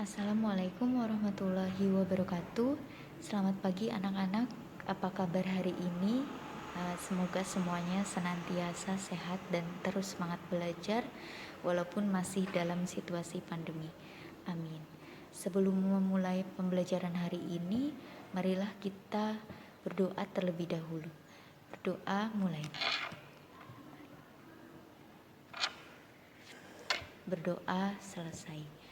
Assalamualaikum warahmatullahi wabarakatuh. Selamat pagi anak-anak. Apa kabar hari ini? Semoga semuanya senantiasa sehat dan terus semangat belajar walaupun masih dalam situasi pandemi. Amin. Sebelum memulai pembelajaran hari ini, marilah kita berdoa terlebih dahulu. Berdoa mulai. Berdoa selesai.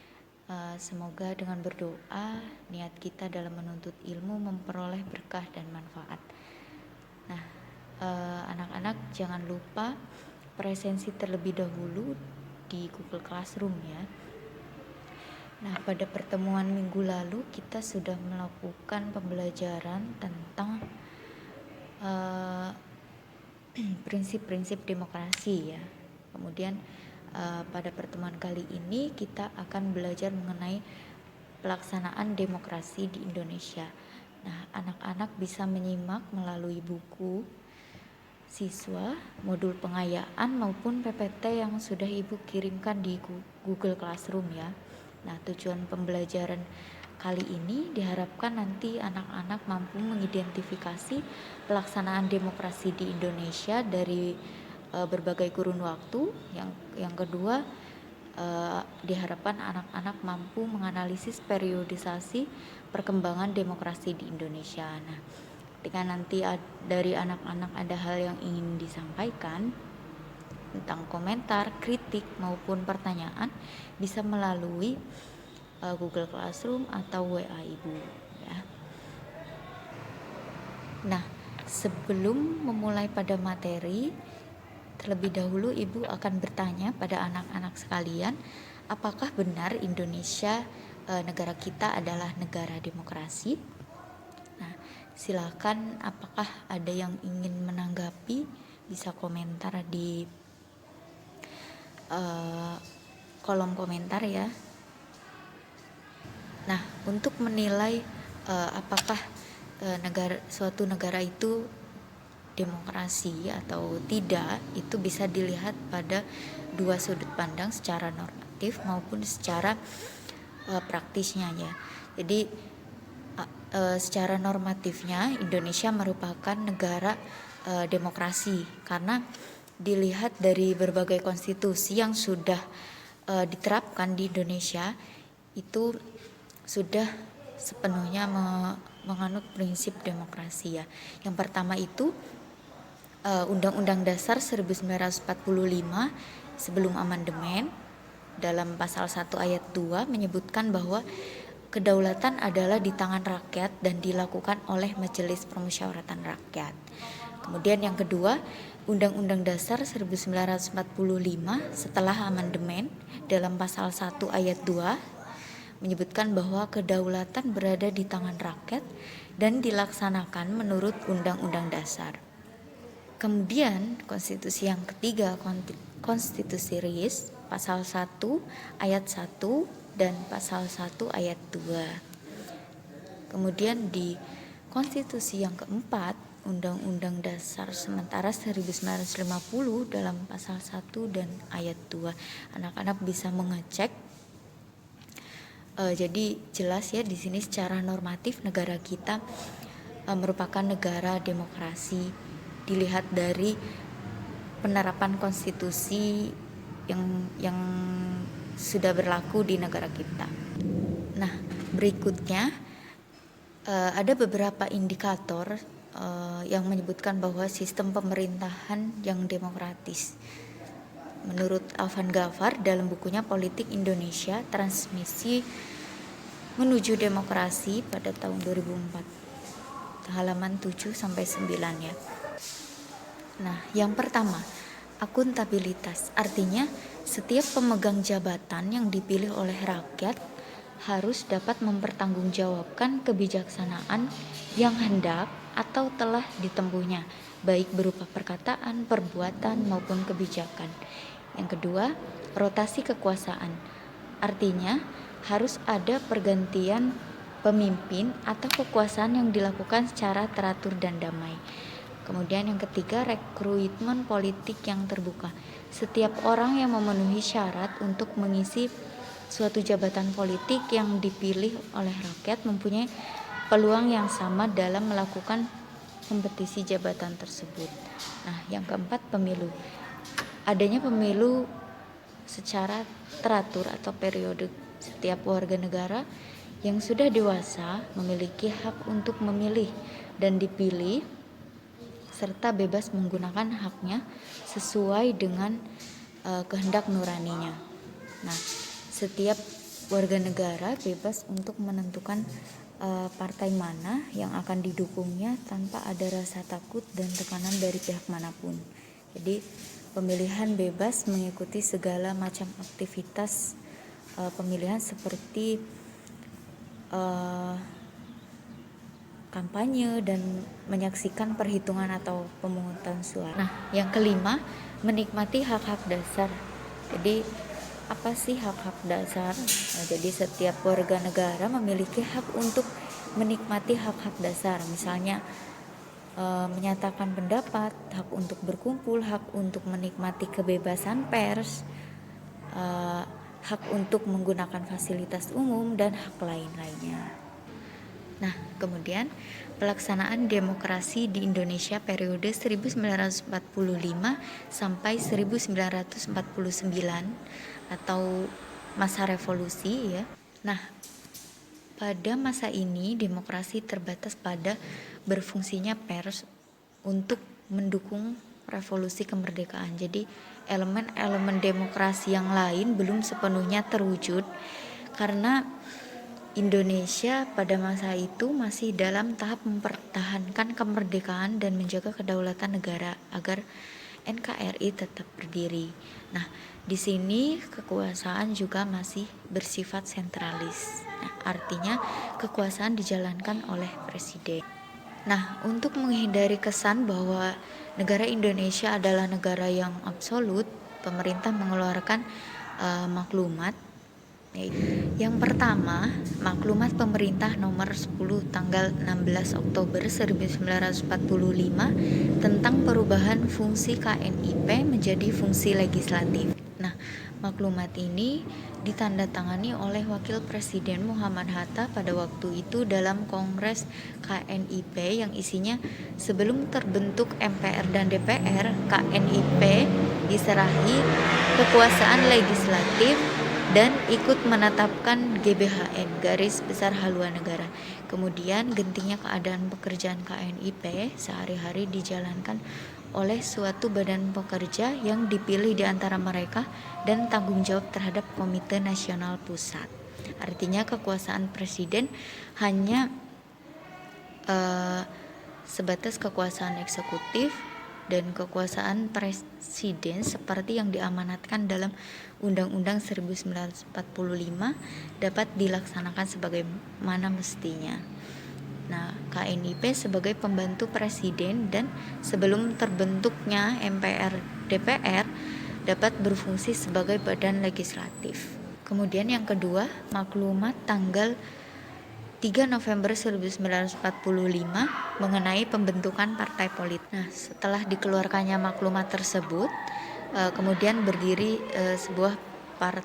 Semoga dengan berdoa niat kita dalam menuntut ilmu memperoleh berkah dan manfaat. Nah, anak-anak jangan lupa presensi terlebih dahulu di Google Classroom ya. Nah, pada pertemuan minggu lalu kita sudah melakukan pembelajaran tentang prinsip-prinsip demokrasi ya. Kemudian pada pertemuan kali ini kita akan belajar mengenai pelaksanaan demokrasi di Indonesia. Nah, anak-anak bisa menyimak melalui buku siswa, modul pengayaan maupun PPT yang sudah Ibu kirimkan di Google Classroom ya. Nah, tujuan pembelajaran kali ini diharapkan nanti anak-anak mampu mengidentifikasi pelaksanaan demokrasi di Indonesia dari berbagai kurun waktu. Yang kedua, diharapkan anak-anak mampu menganalisis periodisasi perkembangan demokrasi di Indonesia. Nah, ketika nanti dari anak-anak ada hal yang ingin disampaikan tentang komentar, kritik maupun pertanyaan, bisa melalui Google Classroom atau WA Ibu ya. Nah, sebelum memulai pada materi, terlebih dahulu Ibu akan bertanya pada anak-anak sekalian, apakah benar Indonesia, negara kita adalah negara demokrasi? Nah, silakan apakah ada yang ingin menanggapi, bisa komentar di kolom komentar ya. Nah, untuk menilai apakah suatu negara itu demokrasi atau tidak, itu bisa dilihat pada dua sudut pandang, secara normatif maupun secara praktisnya ya. Jadi secara normatifnya Indonesia merupakan negara demokrasi karena dilihat dari berbagai konstitusi yang sudah diterapkan di Indonesia itu sudah sepenuhnya menganut prinsip demokrasi ya. Yang pertama itu Undang-Undang Dasar 1945 sebelum amandemen dalam pasal 1 ayat 2 menyebutkan bahwa kedaulatan adalah di tangan rakyat dan dilakukan oleh Majelis Permusyawaratan Rakyat. Kemudian yang kedua, Undang-Undang Dasar 1945 setelah amandemen dalam pasal 1 ayat 2 menyebutkan bahwa kedaulatan berada di tangan rakyat dan dilaksanakan menurut Undang-Undang Dasar. Kemudian konstitusi yang ketiga, konstitusi RIS pasal 1 ayat 1 dan pasal 1 ayat 2. Kemudian di konstitusi yang keempat, Undang-Undang Dasar sementara 1950 dalam pasal 1 dan ayat 2. Anak-anak bisa mengecek. Jadi jelas ya di sini secara normatif negara kita merupakan negara demokrasi. Dilihat dari penerapan konstitusi yang sudah berlaku di negara kita. Nah, berikutnya ada beberapa indikator yang menyebutkan bahwa sistem pemerintahan yang demokratis. Menurut Alvan Gafar dalam bukunya Politik Indonesia Transmisi Menuju Demokrasi pada tahun 2004, halaman 7 sampai 9 ya. Nah, yang pertama, akuntabilitas. Artinya, setiap pemegang jabatan yang dipilih oleh rakyat harus dapat mempertanggungjawabkan kebijaksanaan yang hendak atau telah ditempuhnya, baik berupa perkataan, perbuatan, maupun kebijakan. Yang kedua, rotasi kekuasaan. Artinya, harus ada pergantian pemimpin atau kekuasaan yang dilakukan secara teratur dan damai. Kemudian yang ketiga, rekrutmen politik yang terbuka. Setiap orang yang memenuhi syarat untuk mengisi suatu jabatan politik yang dipilih oleh rakyat mempunyai peluang yang sama dalam melakukan kompetisi jabatan tersebut. Nah, yang keempat, pemilu. Adanya pemilu secara teratur atau periode. Setiap warga negara yang sudah dewasa memiliki hak untuk memilih dan dipilih serta bebas menggunakan haknya sesuai dengan kehendak nuraninya. Nah, setiap warga negara bebas untuk menentukan partai mana yang akan didukungnya tanpa ada rasa takut dan tekanan dari pihak manapun. Jadi, pemilihan bebas mengikuti segala macam aktivitas pemilihan seperti kampanye dan menyaksikan perhitungan atau pemungutan suara. Nah, yang kelima, menikmati hak-hak dasar. Jadi, apa sih hak-hak dasar? Nah, jadi setiap warga negara memiliki hak untuk menikmati hak-hak dasar. Misalnya, menyatakan pendapat, hak untuk berkumpul, hak untuk menikmati kebebasan pers, hak untuk menggunakan fasilitas umum, dan hak lain-lainnya. Nah, kemudian pelaksanaan demokrasi di Indonesia periode 1945 sampai 1949 atau masa revolusi ya. Nah, pada masa ini demokrasi terbatas pada berfungsinya pers untuk mendukung revolusi kemerdekaan. Jadi elemen-elemen demokrasi yang lain belum sepenuhnya terwujud karena Indonesia pada masa itu masih dalam tahap mempertahankan kemerdekaan dan menjaga kedaulatan negara agar NKRI tetap berdiri. Nah, di sini kekuasaan juga masih bersifat sentralis. Nah, artinya kekuasaan dijalankan oleh presiden. Nah, untuk menghindari kesan bahwa negara Indonesia adalah negara yang absolut, pemerintah mengeluarkan maklumat. Yang pertama, maklumat pemerintah nomor 10 tanggal 16 Oktober 1945 tentang perubahan fungsi KNIP menjadi fungsi legislatif. Nah, maklumat ini ditandatangani oleh Wakil Presiden Muhammad Hatta pada waktu itu dalam Kongres KNIP yang isinya sebelum terbentuk MPR dan DPR, KNIP diserahi kekuasaan legislatif dan ikut menetapkan GBHN garis besar haluan negara. Kemudian gentingnya keadaan pekerjaan KNIP sehari-hari dijalankan oleh suatu badan pekerja yang dipilih di antara mereka dan tanggung jawab terhadap Komite Nasional Pusat. Artinya kekuasaan presiden hanya sebatas kekuasaan eksekutif dan kekuasaan presiden seperti yang diamanatkan dalam Undang-Undang 1945 dapat dilaksanakan sebagaimana mestinya. Nah, KNIP sebagai pembantu presiden dan sebelum terbentuknya MPR DPR dapat berfungsi sebagai badan legislatif. Kemudian yang kedua, maklumat tanggal 3 November 1945 mengenai pembentukan partai politik. Nah, setelah dikeluarkannya maklumat tersebut, kemudian berdiri sebuah 10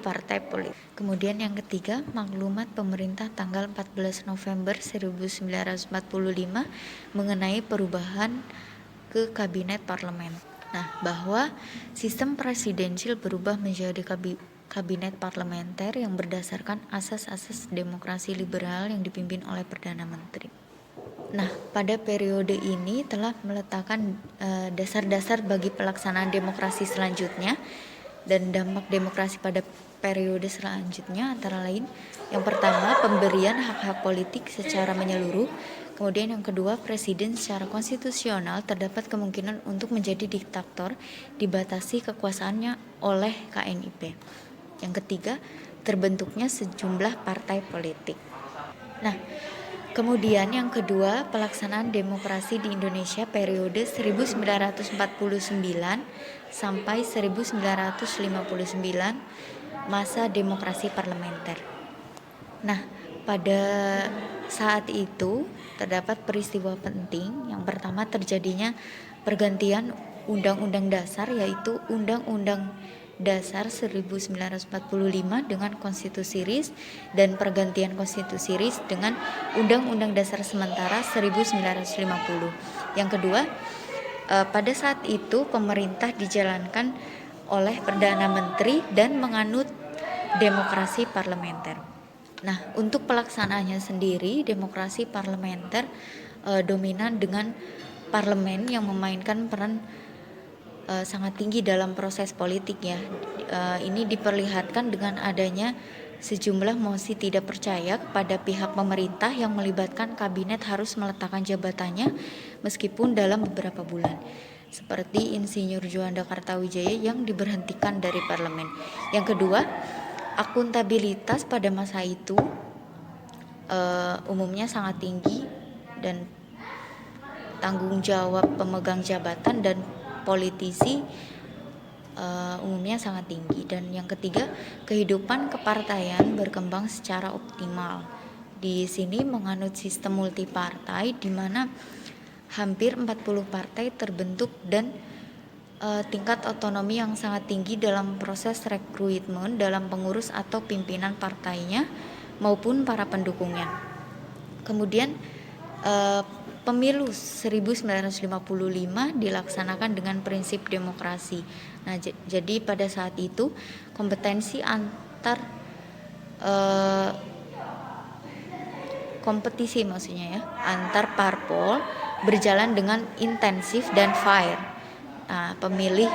partai politik. Kemudian yang ketiga, maklumat pemerintah tanggal 14 November 1945 mengenai perubahan ke kabinet parlemen. Nah, bahwa sistem presidensial berubah menjadi kabinet parlementer yang berdasarkan asas-asas demokrasi liberal yang dipimpin oleh Perdana Menteri. Nah, pada periode ini telah meletakkan dasar-dasar bagi pelaksanaan demokrasi selanjutnya dan dampak demokrasi pada periode selanjutnya antara lain yang pertama, pemberian hak-hak politik secara menyeluruh. Kemudian yang kedua, presiden secara konstitusional terdapat kemungkinan untuk menjadi diktator dibatasi kekuasaannya oleh KNIP. Yang ketiga, terbentuknya sejumlah partai politik. Nah, kemudian yang kedua, pelaksanaan demokrasi di Indonesia periode 1949 sampai 1959, masa demokrasi parlementer. Nah, pada saat itu terdapat peristiwa penting. Yang pertama, terjadinya pergantian Undang-Undang Dasar, yaitu Undang-Undang Dasar 1945 dengan Konstitusi RIS dan pergantian Konstitusi RIS dengan Undang-Undang Dasar Sementara 1950. Yang kedua, pada saat itu pemerintah dijalankan oleh Perdana Menteri dan menganut demokrasi parlementer. Nah, untuk pelaksanaannya sendiri, demokrasi parlementer dominan dengan parlemen yang memainkan peran sangat tinggi dalam proses politik ya. Ini diperlihatkan dengan adanya sejumlah mosi tidak percaya kepada pihak pemerintah yang melibatkan kabinet harus meletakkan jabatannya meskipun dalam beberapa bulan. Seperti Insinyur Juanda Kartawijaya yang diberhentikan dari parlemen. Yang kedua, akuntabilitas pada masa itu umumnya sangat tinggi dan tanggung jawab pemegang jabatan dan politisi umumnya sangat tinggi. Dan yang ketiga, kehidupan kepartaian berkembang secara optimal. Di sini menganut sistem multipartai di mana hampir 40 partai terbentuk dan tingkat otonomi yang sangat tinggi dalam proses rekrutmen dalam pengurus atau pimpinan partainya maupun para pendukungnya. Kemudian Pemilu 1955 dilaksanakan dengan prinsip demokrasi. Nah, jadi pada saat itu kompetisi maksudnya ya, antar parpol berjalan dengan intensif dan fair. Nah, pemilih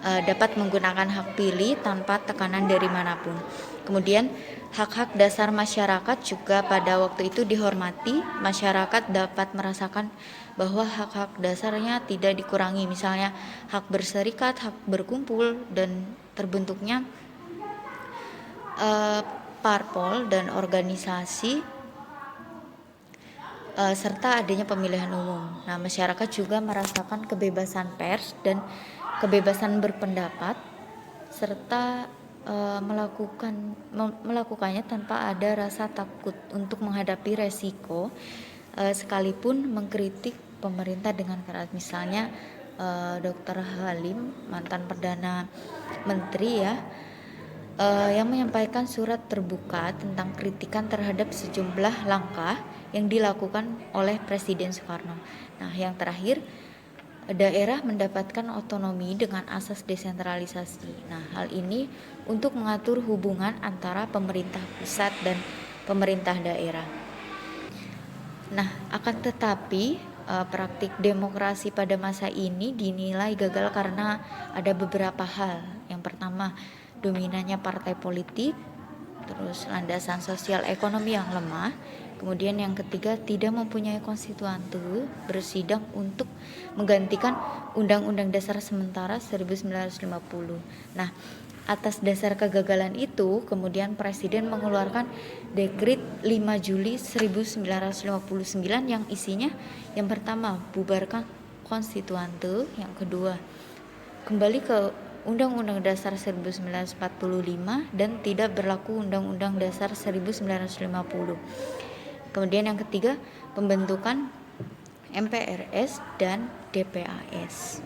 dapat menggunakan hak pilih tanpa tekanan dari manapun. Kemudian hak-hak dasar masyarakat juga pada waktu itu dihormati. Masyarakat dapat merasakan bahwa hak-hak dasarnya tidak dikurangi, misalnya hak berserikat, hak berkumpul, dan terbentuknya parpol dan organisasi serta adanya pemilihan umum. Nah, masyarakat juga merasakan kebebasan pers dan kebebasan berpendapat serta melakukannya tanpa ada rasa takut untuk menghadapi resiko, sekalipun mengkritik pemerintah dengan keras. Misalnya Dr. Halim, mantan Perdana Menteri ya, yang menyampaikan surat terbuka tentang kritikan terhadap sejumlah langkah yang dilakukan oleh Presiden Soekarno. Nah, yang terakhir, daerah mendapatkan otonomi dengan asas desentralisasi. Nah, hal ini untuk mengatur hubungan antara pemerintah pusat dan pemerintah daerah. Nah, akan tetapi praktik demokrasi pada masa ini dinilai gagal karena ada beberapa hal. Yang pertama, dominannya partai politik, terus landasan sosial ekonomi yang lemah. Kemudian yang ketiga, tidak mempunyai konstituante bersidang untuk menggantikan Undang-Undang Dasar Sementara 1950. Nah, atas dasar kegagalan itu, kemudian Presiden mengeluarkan Dekrit 5 Juli 1959 yang isinya yang pertama, bubarkan konstituante, yang kedua, kembali ke Undang-Undang Dasar 1945 dan tidak berlaku Undang-Undang Dasar 1950. Kemudian yang ketiga, pembentukan MPRS dan DPAS.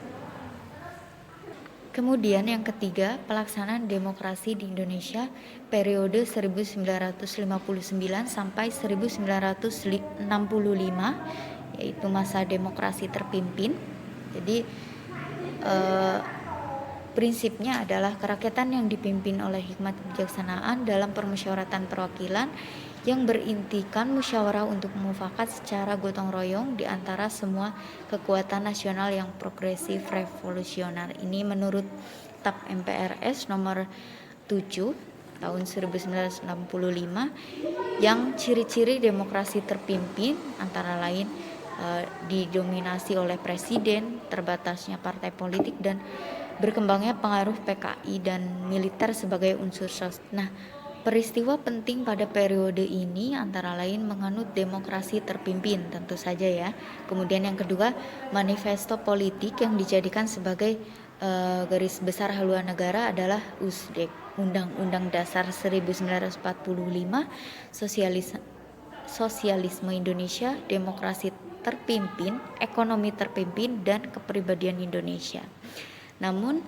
Kemudian yang ketiga, pelaksanaan demokrasi di Indonesia periode 1959 sampai 1965, yaitu masa demokrasi terpimpin. Jadi prinsipnya adalah kerakyatan yang dipimpin oleh hikmat kebijaksanaan dalam permusyawaratan perwakilan yang berintikan musyawarah untuk mufakat secara gotong royong di antara semua kekuatan nasional yang progresif revolusioner. Ini menurut TAP MPRS nomor 7 tahun 1965 yang ciri-ciri demokrasi terpimpin antara lain didominasi oleh presiden, terbatasnya partai politik, dan berkembangnya pengaruh PKI dan militer sebagai unsur sosial. Nah, peristiwa penting pada periode ini antara lain menganut demokrasi terpimpin, tentu saja ya. Kemudian yang kedua, manifesto politik yang dijadikan sebagai garis besar haluan negara adalah USDEK, Undang-Undang Dasar 1945, Sosialisme Indonesia, Demokrasi Terpimpin, Ekonomi Terpimpin, dan Kepribadian Indonesia. Namun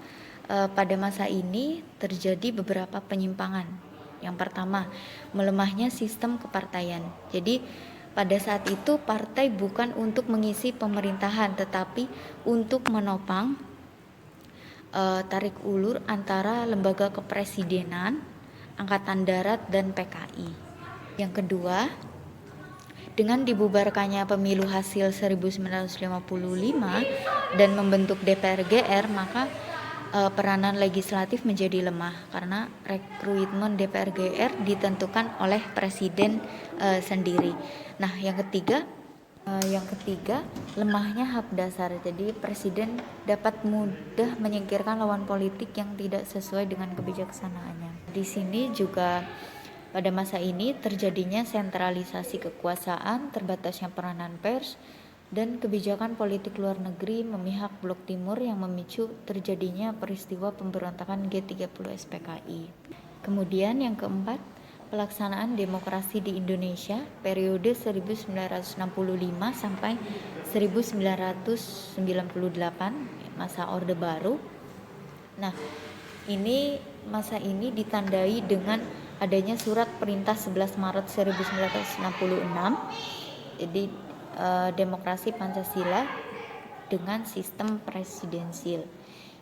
pada masa ini terjadi beberapa penyimpangan. Yang pertama, melemahnya sistem kepartaian. Jadi pada saat itu partai bukan untuk mengisi pemerintahan, tetapi untuk menopang tarik ulur antara lembaga kepresidenan, angkatan darat, dan PKI. Yang kedua, dengan dibubarkannya pemilu hasil 1955 dan membentuk DPR GR, maka peranan legislatif menjadi lemah karena rekrutmen DPR GR ditentukan oleh presiden sendiri. Nah, yang ketiga, lemahnya hak dasar. Jadi presiden dapat mudah menyingkirkan lawan politik yang tidak sesuai dengan kebijaksanaannya. Di sini juga pada masa ini terjadinya sentralisasi kekuasaan, terbatasnya peranan pers, dan kebijakan politik luar negeri memihak Blok Timur yang memicu terjadinya peristiwa pemberontakan G30 SPKI. Kemudian yang keempat, pelaksanaan demokrasi di Indonesia periode 1965 sampai 1998, masa Orde Baru. Nah, masa ini ditandai dengan adanya surat perintah 11 Maret 1966. Jadi demokrasi Pancasila dengan sistem presidensil.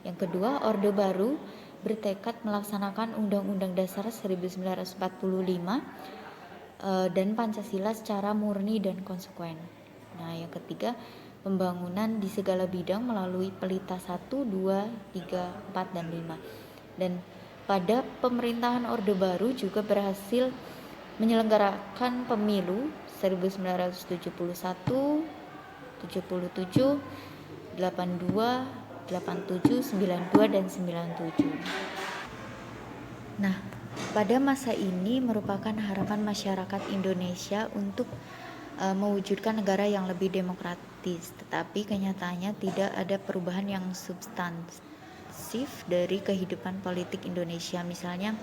Yang kedua, Orde Baru bertekad melaksanakan Undang-Undang Dasar 1945 dan Pancasila secara murni dan konsekuen. Nah, yang ketiga, pembangunan di segala bidang melalui Pelita 1, 2, 3, 4, dan 5. Dan pada pemerintahan Orde Baru juga berhasil menyelenggarakan pemilu 1971, 77, 82, 87, 92, dan 97. Nah, pada masa ini merupakan harapan masyarakat Indonesia untuk mewujudkan negara yang lebih demokratis, tetapi kenyataannya tidak ada perubahan yang substansif dari kehidupan politik Indonesia. Misalnya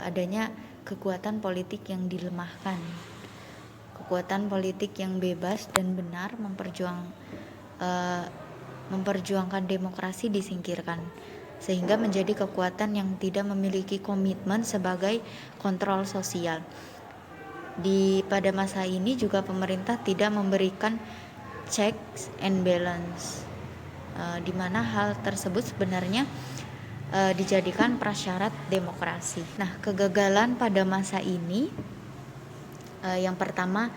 adanya kekuatan politik yang dilemahkan, kekuatan politik yang bebas dan benar memperjuangkan demokrasi disingkirkan, sehingga menjadi kekuatan yang tidak memiliki komitmen sebagai kontrol sosial. Pada masa ini juga pemerintah tidak memberikan checks and balance, di mana hal tersebut sebenarnya dijadikan prasyarat demokrasi. Nah, kegagalan pada masa ini yang pertama,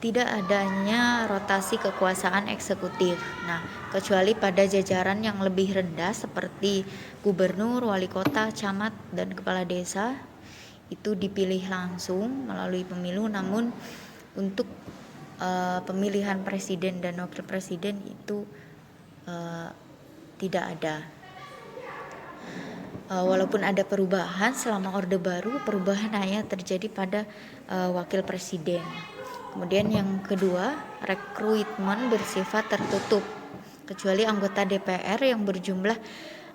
tidak adanya rotasi kekuasaan eksekutif. Nah, kecuali pada jajaran yang lebih rendah seperti gubernur, wali kota, camat, dan kepala desa, itu dipilih langsung melalui pemilu. Namun untuk pemilihan presiden dan wakil presiden itu tidak ada. Walaupun ada perubahan selama Orde Baru, perubahan hanya terjadi pada wakil presiden. Kemudian yang kedua, rekrutmen bersifat tertutup, kecuali anggota DPR yang berjumlah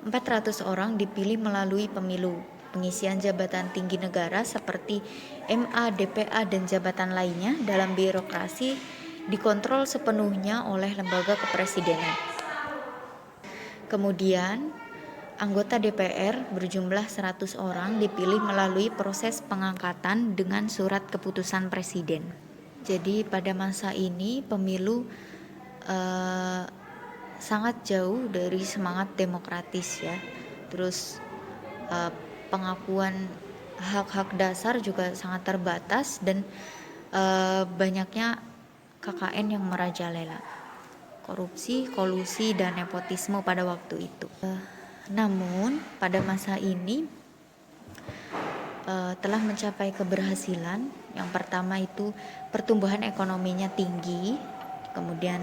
400 orang dipilih melalui pemilu. Pengisian jabatan tinggi negara seperti MA, DPA, dan jabatan lainnya dalam birokrasi dikontrol sepenuhnya oleh lembaga kepresidenan. Kemudian anggota DPR berjumlah 100 orang dipilih melalui proses pengangkatan dengan surat keputusan presiden. Jadi pada masa ini pemilu sangat jauh dari semangat demokratis ya. Terus pengakuan hak-hak dasar juga sangat terbatas dan banyaknya KKN yang merajalela, korupsi, kolusi, dan nepotisme pada waktu itu. Namun pada masa ini telah mencapai keberhasilan. Yang pertama itu pertumbuhan ekonominya tinggi, kemudian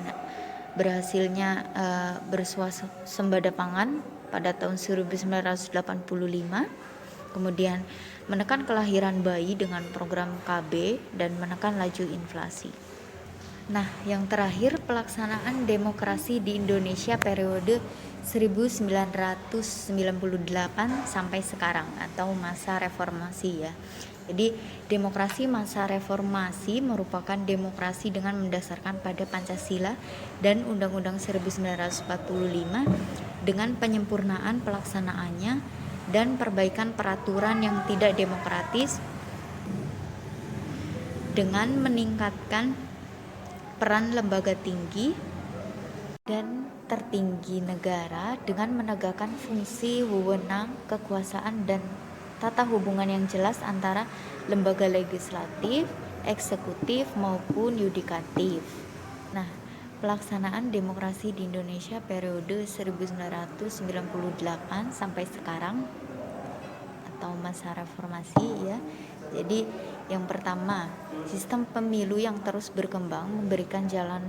berhasilnya bersuasembada pangan pada tahun 1985, kemudian menekan kelahiran bayi dengan program KB dan menekan laju inflasi. Nah, yang terakhir, pelaksanaan demokrasi di Indonesia periode 1998 sampai sekarang atau masa reformasi ya. Jadi demokrasi masa reformasi merupakan demokrasi dengan mendasarkan pada Pancasila dan Undang-Undang 1945 dengan penyempurnaan pelaksanaannya dan perbaikan peraturan yang tidak demokratis dengan meningkatkan peran lembaga tinggi dan tertinggi negara dengan menegakkan fungsi, wewenang, kekuasaan, dan tata hubungan yang jelas antara lembaga legislatif, eksekutif, maupun yudikatif. Nah, pelaksanaan demokrasi di Indonesia periode 1998 sampai sekarang atau masa reformasi ya. Jadi yang pertama, sistem pemilu yang terus berkembang memberikan jalan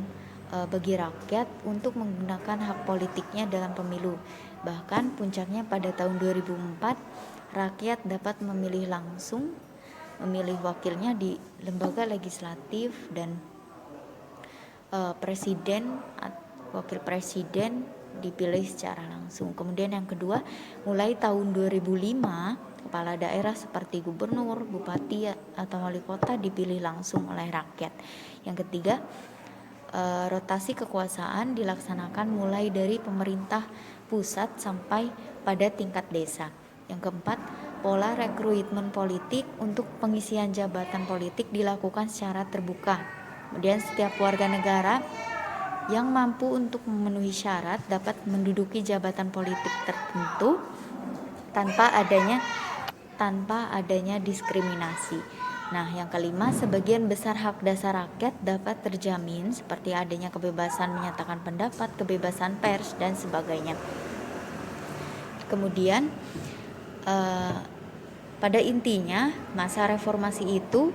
bagi rakyat untuk menggunakan hak politiknya dalam pemilu. Bahkan puncaknya pada tahun 2004, rakyat dapat memilih langsung, memilih wakilnya di lembaga legislatif dan presiden, wakil presiden dipilih secara langsung. Kemudian yang kedua, mulai tahun 2005, kepala daerah seperti gubernur, bupati, atau wali kota dipilih langsung oleh rakyat. Yang ketiga, rotasi kekuasaan dilaksanakan mulai dari pemerintah pusat sampai pada tingkat desa. Yang keempat, pola rekrutmen politik untuk pengisian jabatan politik dilakukan secara terbuka. Kemudian setiap warga negara yang mampu untuk memenuhi syarat dapat menduduki jabatan politik tertentu tanpa adanya diskriminasi. Nah, yang kelima, sebagian besar hak dasar rakyat dapat terjamin seperti adanya kebebasan menyatakan pendapat, kebebasan pers, dan sebagainya. Kemudian pada intinya masa reformasi itu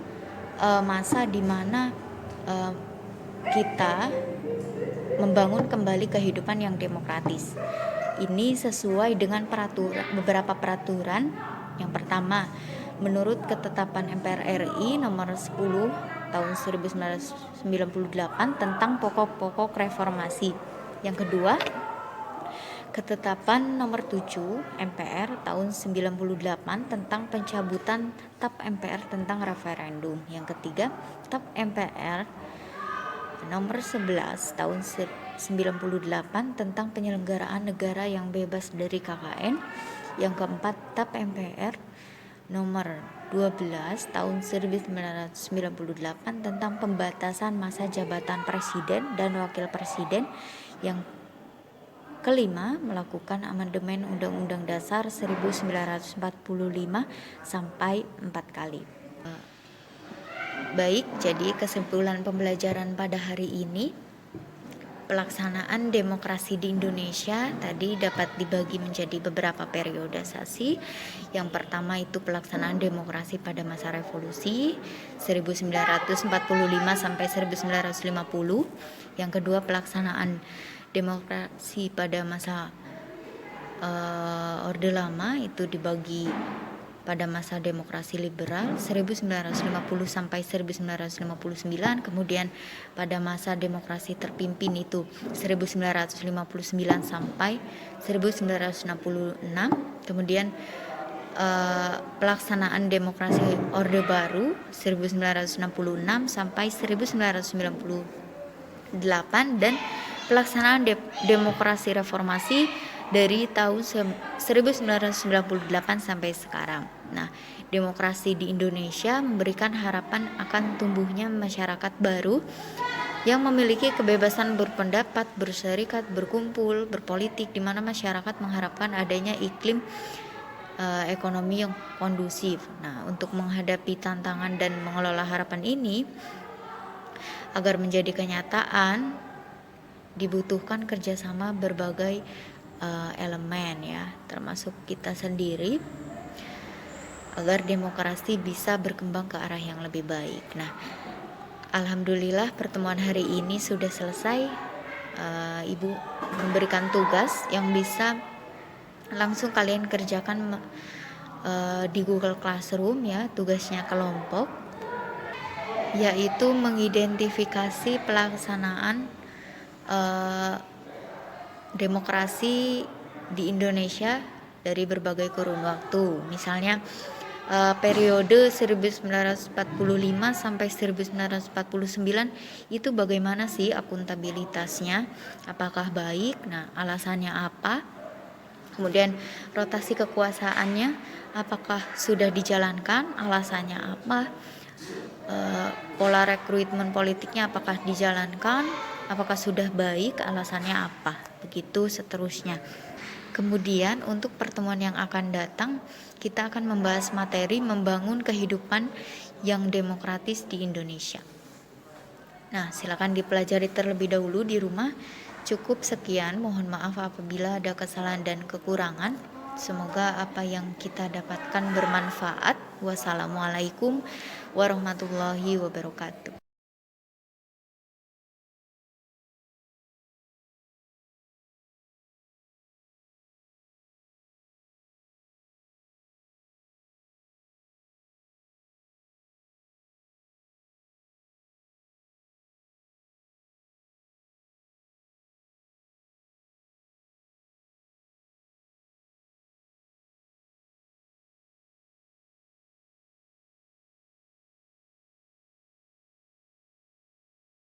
masa di mana kita membangun kembali kehidupan yang demokratis. Ini sesuai dengan beberapa peraturan. Yang pertama, menurut ketetapan MPR RI nomor 10 tahun 1998 tentang pokok-pokok reformasi. Yang kedua, ketetapan nomor 7 MPR tahun 98 tentang pencabutan TAP MPR tentang referendum. Yang ketiga, TAP MPR nomor 11 tahun 98 tentang penyelenggaraan negara yang bebas dari KKN. Yang keempat, TAP MPR nomor 12 tahun 1998 tentang pembatasan masa jabatan presiden dan wakil presiden. Yang kelima, melakukan amandemen Undang-Undang Dasar 1945 sampai 4 kali. Baik, jadi kesimpulan pembelajaran pada hari ini, pelaksanaan demokrasi di Indonesia tadi dapat dibagi menjadi beberapa periodisasi. Yang pertama itu pelaksanaan demokrasi pada masa revolusi 1945 sampai 1950. Yang kedua, pelaksanaan demokrasi pada masa Orde Lama itu dibagi pada masa demokrasi liberal 1950 sampai 1959, kemudian pada masa demokrasi terpimpin itu 1959 sampai 1966, kemudian pelaksanaan demokrasi Orde Baru 1966 sampai 1998 dan pelaksanaan demokrasi reformasi dari tahun 1998 sampai sekarang. Nah, demokrasi di Indonesia memberikan harapan akan tumbuhnya masyarakat baru yang memiliki kebebasan berpendapat, berserikat, berkumpul, berpolitik, di mana masyarakat mengharapkan adanya iklim ekonomi yang kondusif. Nah, untuk menghadapi tantangan dan mengelola harapan ini agar menjadi kenyataan dibutuhkan kerjasama berbagai elemen ya, termasuk kita sendiri, agar demokrasi bisa berkembang ke arah yang lebih baik. Nah, alhamdulillah pertemuan hari ini sudah selesai. Ibu memberikan tugas yang bisa langsung kalian kerjakan di Google Classroom ya, tugasnya kelompok, yaitu mengidentifikasi pelaksanaan demokrasi di Indonesia dari berbagai kurun waktu. Misalnya periode 1945 sampai 1949 itu bagaimana sih akuntabilitasnya? Apakah baik? Nah, alasannya apa? Kemudian rotasi kekuasaannya apakah sudah dijalankan, alasannya apa, pola rekrutmen politiknya apakah dijalankan, apakah sudah baik, alasannya apa, begitu seterusnya. Kemudian untuk pertemuan yang akan datang, kita akan membahas materi membangun kehidupan yang demokratis di Indonesia. Nah, silakan dipelajari terlebih dahulu di rumah. Cukup sekian, mohon maaf apabila ada kesalahan dan kekurangan. Semoga apa yang kita dapatkan bermanfaat. Wassalamualaikum warahmatullahi wabarakatuh.